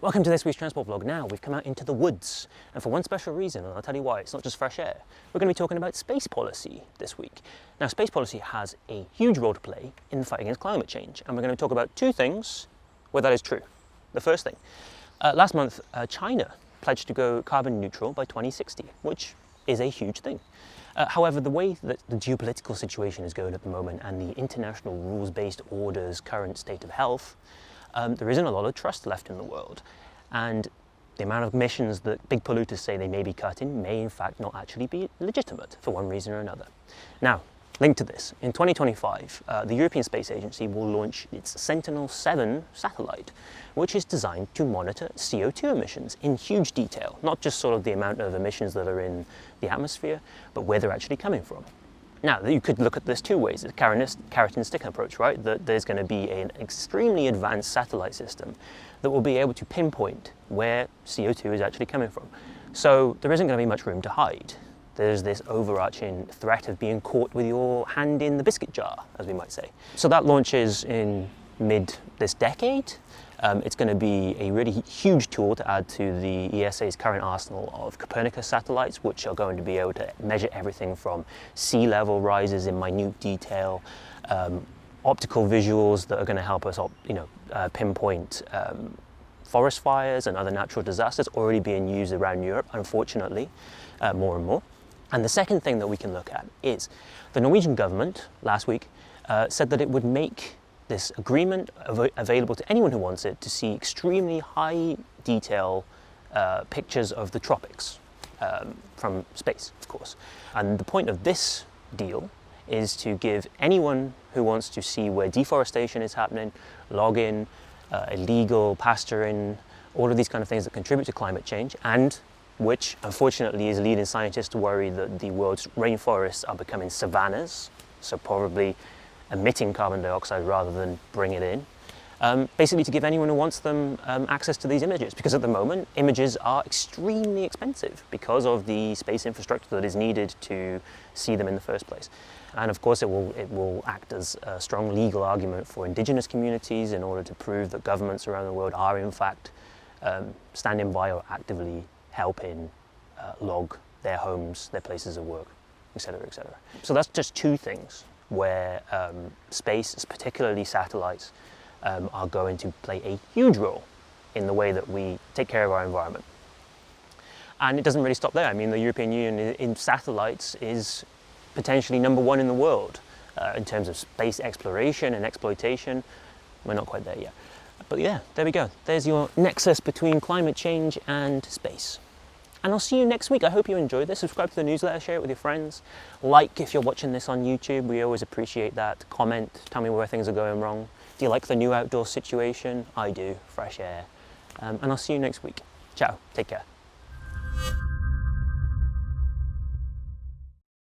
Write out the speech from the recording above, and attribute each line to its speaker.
Speaker 1: Welcome to this week's transport vlog. Now we've come out into the woods, and for one special reason, and I'll tell you why. It's not just fresh air. We're going to be talking about space policy this week. Now, space policy has a huge role to play in the fight against climate change, and we're going to talk about two things where that is true. The first thing, last month China pledged to go carbon neutral by 2060, which is a huge thing. However, the way that the geopolitical situation is going at the moment and the international rules-based order's current state of health, there isn't a lot of trust left in the world, and the amount of emissions that big polluters say they may be cutting may in fact not actually be legitimate for one reason or another. Now, linked to this, in 2025, the European Space Agency will launch its Sentinel-7 satellite, which is designed to monitor CO2 emissions in huge detail, not just sort of the amount of emissions that are in the atmosphere, but where they're actually coming from. Now, you could look at this two ways, the carrot and stick approach, right? That there's going to be an extremely advanced satellite system that will be able to pinpoint where CO2 is actually coming from. So there isn't going to be much room to hide. There's this overarching threat of being caught with your hand in the biscuit jar, as we might say. So that launches in mid this decade. It's going to be a really huge tool to add to the ESA's current arsenal of Copernicus satellites, which are going to be able to measure everything from sea level rises in minute detail, optical visuals that are going to help us, pinpoint forest fires and other natural disasters already being used around Europe, unfortunately, more and more. And the second thing that we can look at is the Norwegian government last week said that it would make this agreement available to anyone who wants it to see extremely high detail pictures of the tropics from space, of course. And the point of this deal is to give anyone who wants to see where deforestation is happening, logging, illegal pasturing, all of these kind of things that contribute to climate change, and which unfortunately is leading scientists to worry that the world's rainforests are becoming savannas, so probably emitting carbon dioxide rather than bring it in. Basically to give anyone who wants them access to these images, because at the moment images are extremely expensive because of the space infrastructure that is needed to see them in the first place. And of course it will act as a strong legal argument for indigenous communities in order to prove that governments around the world are in fact standing by or actively helping log their homes, their places of work, etc., etc. So that's just two things where space, particularly satellites, are going to play a huge role in the way that we take care of our environment. And it doesn't really stop there. I mean, the European Union in satellites is potentially #1 in the world in terms of space exploration and exploitation. We're not quite there yet. But yeah, there we go. There's your nexus between climate change and space. And I'll see you next week. I hope you enjoyed this. Subscribe to the newsletter, share it with your friends. Like if you're watching this on YouTube, we always appreciate that. Comment, tell me where things are going wrong. Do you like the new outdoor situation? I do, fresh air. And I'll see you next week. Ciao, take care.